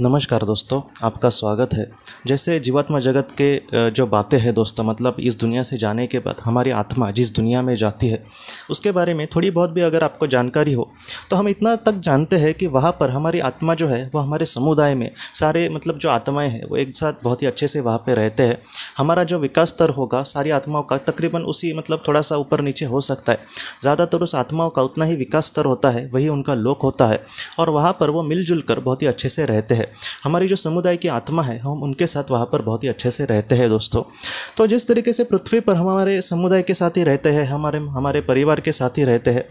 नमस्कार दोस्तों, आपका स्वागत है। जैसे जीवात्मा जगत के जो बातें हैं दोस्तों, मतलब इस दुनिया से जाने के बाद हमारी आत्मा जिस दुनिया में जाती है उसके बारे में थोड़ी बहुत भी अगर आपको जानकारी हो तो हम इतना तक जानते हैं कि वहाँ पर हमारी आत्मा जो है वो हमारे समुदाय में सारे मतलब जो आत्माएं हैं वो एक साथ बहुत ही अच्छे से वहाँ पे रहते हैं। हमारा जो विकास स्तर होगा सारी आत्माओं का तकरीबन उसी मतलब थोड़ा सा ऊपर नीचे हो सकता है। ज़्यादातर उस आत्माओं का उतना ही विकास स्तर होता है, वही उनका लोक होता है और वहाँ पर वो मिलजुल कर बहुत ही अच्छे से रहते हैं। हमारी जो समुदाय की आत्मा है हम उनके साथ वहाँ पर बहुत ही अच्छे से रहते हैं दोस्तों। तो जिस तरीके से पृथ्वी पर हम हमारे समुदाय के साथ ही रहते हैं, हमारे परिवार के साथ ही रहते हैं,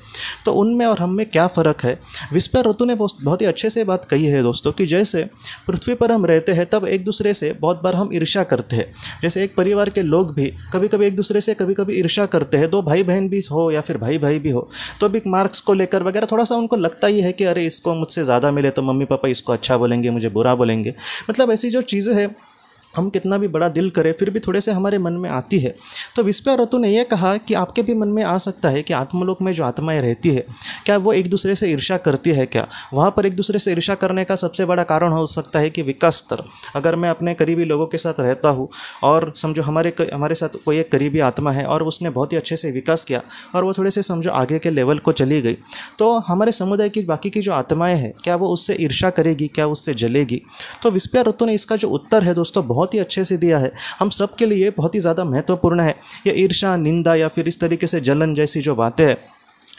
तो उनमें और हम में क्या फ़र्क है। विस्पर ऋतु ने बहुत ही अच्छे से बात कही है दोस्तों कि जैसे पृथ्वी पर हम रहते हैं तब एक दूसरे से बहुत बार हम ईर्ष्या करते हैं। जैसे एक परिवार के लोग भी कभी कभी एक दूसरे से कभी कभी ईर्ष्या करते हैं, दो भाई बहन भी हो या फिर भाई भाई भी हो, तो भी मार्क्स को लेकर वगैरह थोड़ा सा उनको लगता ही है कि अरे इसको मुझसे ज़्यादा मिले तो मम्मी पापा इसको अच्छा बोलेंगे, मुझे बुरा बोलेंगे। मतलब ऐसी जो चीज़ें हैं हम कितना भी बड़ा दिल करें फिर भी थोड़े से हमारे मन में आती है। तो विस्पर ऋतु ने यह कहा कि आपके भी मन में आ सकता है कि आत्मलोक में जो आत्माएं रहती है क्या वो एक दूसरे से ईर्ष्या करती है क्या। वहाँ पर एक दूसरे से ईर्ष्या करने का सबसे बड़ा कारण हो सकता है कि विकास स्तर। अगर मैं अपने करीबी लोगों के साथ रहता हूँ और समझो हमारे साथ कोई एक करीबी आत्मा है और उसने बहुत ही अच्छे से विकास किया और वो थोड़े से समझो आगे के लेवल को चली गई, तो हमारे समुदाय की बाकी की जो आत्माएँ हैं क्या वो उससे ईर्ष्या करेगी, क्या उससे जलेगी। तो विस्पर ऋतु ने इसका जो उत्तर है दोस्तों बहुत ही अच्छे से दिया है, हम सब के लिए बहुत ही ज़्यादा महत्वपूर्ण है। ये ईर्ष्या, निंदा या फिर इस तरीके से जलन जैसी जो बातें हैं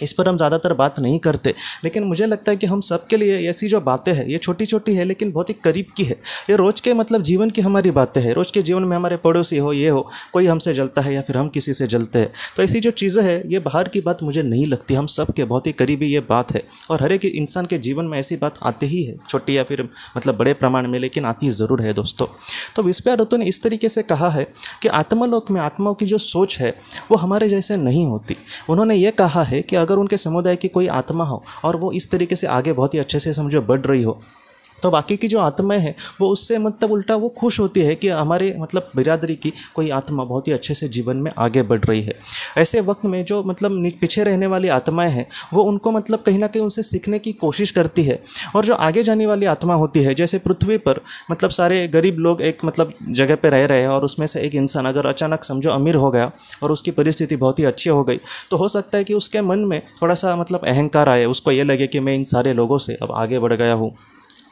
इस पर हम ज़्यादातर बात नहीं करते, लेकिन मुझे लगता है कि हम सब के लिए ऐसी जो बातें हैं ये छोटी छोटी है लेकिन बहुत ही करीब की है। ये रोज़ के मतलब जीवन की हमारी बातें हैं। रोज़ के जीवन में हमारे पड़ोसी हो, ये हो, कोई हमसे जलता है या फिर हम किसी से जलते हैं, तो ऐसी जो चीज़ें हैं ये बाहर की बात मुझे नहीं लगती, हम सब के बहुत ही करीबी ये बात है। और हर एक इंसान के जीवन में ऐसी बात आती ही है, छोटी या फिर मतलब बड़े प्रमाण में, लेकिन आती ज़रूर है दोस्तों। तो विस्पर ऋतु ने इस तरीके से कहा है कि आत्मलोक में आत्माओं की जो सोच है वो हमारे जैसे नहीं होती। उन्होंने ये कहा है कि अगर उनके समुदाय की कोई आत्मा हो और वो इस तरीके से आगे बहुत ही अच्छे से समझो बढ़ रही हो तो बाकी की जो आत्माएं हैं वो उससे मतलब उल्टा वो खुश होती है कि हमारे मतलब बिरादरी की कोई आत्मा बहुत ही अच्छे से जीवन में आगे बढ़ रही है। ऐसे वक्त में जो मतलब पीछे रहने वाली आत्माएं हैं वो उनको मतलब कहीं ना कहीं उनसे सीखने की कोशिश करती है। और जो आगे जाने वाली आत्मा होती है, जैसे पृथ्वी पर मतलब सारे गरीब लोग एक मतलब जगह पर रह रहे हैं और उसमें से एक इंसान अगर अचानक समझो अमीर हो गया और उसकी परिस्थिति बहुत ही अच्छी हो गई, तो हो सकता है कि उसके मन में थोड़ा सा मतलब अहंकार आए, उसको ये लगे कि मैं इन सारे लोगों से अब आगे बढ़ गया हूँ,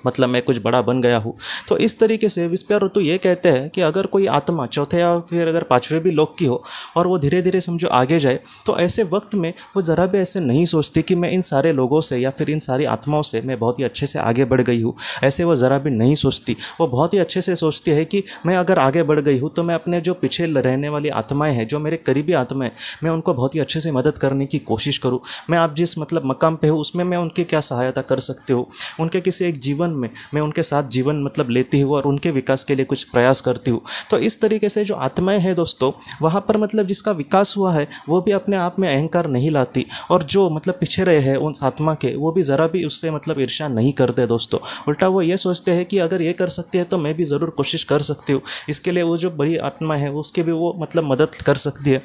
मतलब मैं कुछ बड़ा बन गया हूँ। तो इस तरीके से विस्पर ऋतु ये कहते हैं कि अगर कोई आत्मा चौथे या फिर अगर पाँचवें भी लोक की हो और वो धीरे धीरे समझो आगे जाए, तो ऐसे वक्त में वो ज़रा भी ऐसे नहीं सोचती कि मैं इन सारे लोगों से या फिर इन सारी आत्माओं से मैं बहुत ही अच्छे से आगे बढ़ गई हूँ। ऐसे वो ज़रा भी नहीं सोचती, वो बहुत ही अच्छे से सोचती है कि मैं अगर आगे बढ़ गई हूँ तो मैं अपने जो पीछे रहने वाली आत्माएँ हैं, जो मेरे करीबी आत्माएँ, मैं उनको बहुत ही अच्छे से मदद करने की कोशिश करूँ। मैं आप जिस मतलब मकाम पे हूँ उसमें मैं उनकी क्या सहायता कर सकती हूँ, उनके किसी एक जीवन में मैं उनके साथ जीवन मतलब लेती हूँ और उनके विकास के लिए कुछ प्रयास करती हूँ। तो इस तरीके से जो आत्माएं हैं दोस्तों वहाँ पर मतलब जिसका विकास हुआ है वो भी अपने आप में अहंकार नहीं लाती, और जो मतलब पीछे रहे हैं उन आत्मा के वो भी ज़रा भी उससे मतलब ईर्ष्या नहीं करते दोस्तों। उल्टा वो ये सोचते हैं कि अगर ये कर सकती है तो मैं भी ज़रूर कोशिश कर सकती हूँ, इसके लिए वो जो बड़ी आत्मा है उसकी भी वो मतलब मदद कर सकती है।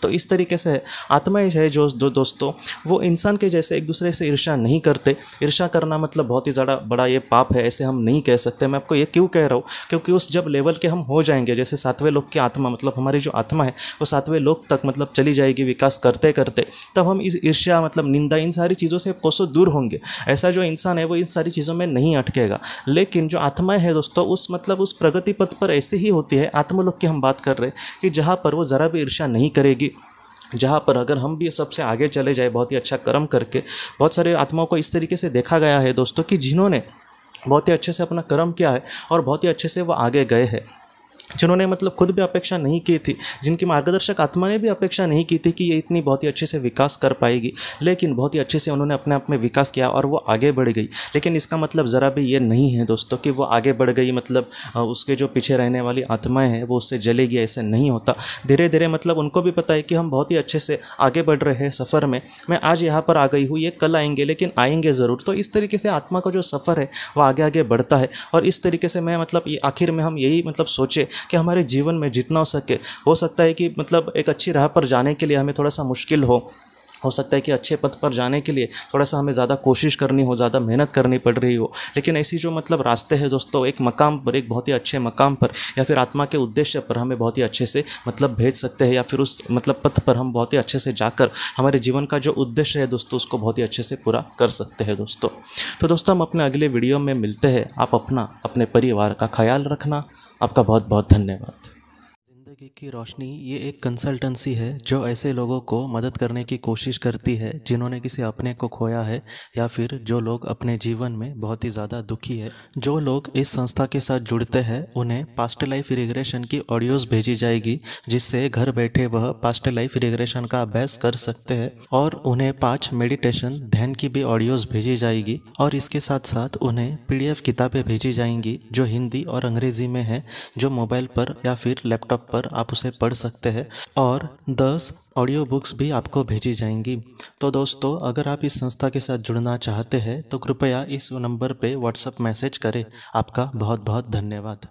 तो इस तरीके से आत्माएं है जो दोस्तों वो इंसान के जैसे एक दूसरे से ईर्ष्या नहीं करते। ईर्ष्या करना मतलब बहुत ही ज़्यादा बड़ा ये पाप है, ऐसे हम नहीं कह सकते। मैं आपको ये क्यों कह रहा हूँ, क्योंकि उस जब लेवल के हम हो जाएंगे, जैसे सातवें लोक की आत्मा मतलब हमारी जो आत्मा है वो सातवें लोक तक मतलब चली जाएगी विकास करते करते, तब हम इस ईर्ष्या मतलब निंदा इन सारी चीज़ों से कोसों दूर होंगे। ऐसा जो इंसान है वो इन सारी चीज़ों में नहीं अटकेगा। लेकिन जो आत्माएं है दोस्तों उस मतलब उस प्रगति पथ पर ऐसी ही होती है, आत्मलोक की हम बात कर रहे हैं, कि जहाँ पर वो ज़रा भी ईर्ष्या नहीं करेगी, जहाँ पर अगर हम भी सबसे आगे चले जाए बहुत ही अच्छा कर्म करके। बहुत सारे आत्माओं को इस तरीके से देखा गया है दोस्तों कि जिन्होंने बहुत ही अच्छे से अपना कर्म किया है और बहुत ही अच्छे से वो आगे गए हैं, जिन्होंने मतलब खुद भी अपेक्षा नहीं की थी, जिनकी मार्गदर्शक आत्मा ने भी अपेक्षा नहीं की थी कि ये इतनी बहुत ही अच्छे से विकास कर पाएगी, लेकिन बहुत ही अच्छे से उन्होंने अपने आप में विकास किया और वो आगे बढ़ गई। लेकिन इसका मतलब ज़रा भी ये नहीं है दोस्तों कि वो आगे बढ़ गई मतलब उसके जो पीछे रहने वाली आत्माएं हैं वो उससे जलेगी, ऐसे नहीं होता। धीरे धीरे मतलब उनको भी पता है कि हम बहुत ही अच्छे से आगे बढ़ रहे हैं सफ़र में, मैं आज यहाँ पर आ गई हूँ, ये कल आएंगे लेकिन आएंगे ज़रूर। तो इस तरीके से आत्मा का जो सफ़र है वो आगे आगे बढ़ता है। और इस तरीके से मैं मतलब आखिर में हम यही मतलब सोचे कि हमारे जीवन में जितना हो सकता है कि मतलब एक अच्छी राह पर जाने के लिए हमें थोड़ा सा मुश्किल हो, हो सकता है कि अच्छे पथ पर जाने के लिए थोड़ा सा हमें ज़्यादा कोशिश करनी हो, ज़्यादा मेहनत करनी पड़ रही हो, लेकिन ऐसी जो मतलब रास्ते हैं दोस्तों, एक मकाम पर, एक बहुत ही अच्छे मकाम पर या फिर आत्मा के उद्देश्य पर हमें बहुत ही अच्छे से मतलब भेज सकते हैं, या फिर उस मतलब पथ पर हम बहुत ही अच्छे से जाकर हमारे जीवन का जो उद्देश्य है दोस्तों उसको बहुत ही अच्छे से पूरा कर सकते हैं दोस्तों। तो दोस्तों हम अपने अगले वीडियो में मिलते हैं। आप अपना, अपने परिवार का ख्याल रखना। आपका बहुत बहुत धन्यवाद। ज़िंदगी की रोशनी ये एक कंसल्टेंसी है जो ऐसे लोगों को मदद करने की कोशिश करती है जिन्होंने किसी अपने को खोया है, या फिर जो लोग अपने जीवन में बहुत ही ज़्यादा दुखी है। जो लोग इस संस्था के साथ जुड़ते हैं उन्हें पास्ट लाइफ रिग्रेशन की ऑडियोज़ भेजी जाएगी, जिससे घर बैठे वह पास्ट लाइफ रिग्रेशन का अभ्यास कर सकते हैं। और उन्हें 5 मेडिटेशन ध्यान की भी ऑडियोज़ भेजी जाएगी, और इसके साथ साथ उन्हें PDF किताबें भेजी जाएंगी जो हिंदी और अंग्रेज़ी में है, जो मोबाइल पर या फिर लैपटॉप पर आप उसे पढ़ सकते हैं। और 10 ऑडियो बुक्स भी आपको भेजी जाएंगी। तो दोस्तों अगर आप इस संस्था के साथ जुड़ना चाहते हैं तो कृपया इस नंबर पे व्हाट्सएप मैसेज करें। आपका बहुत बहुत धन्यवाद।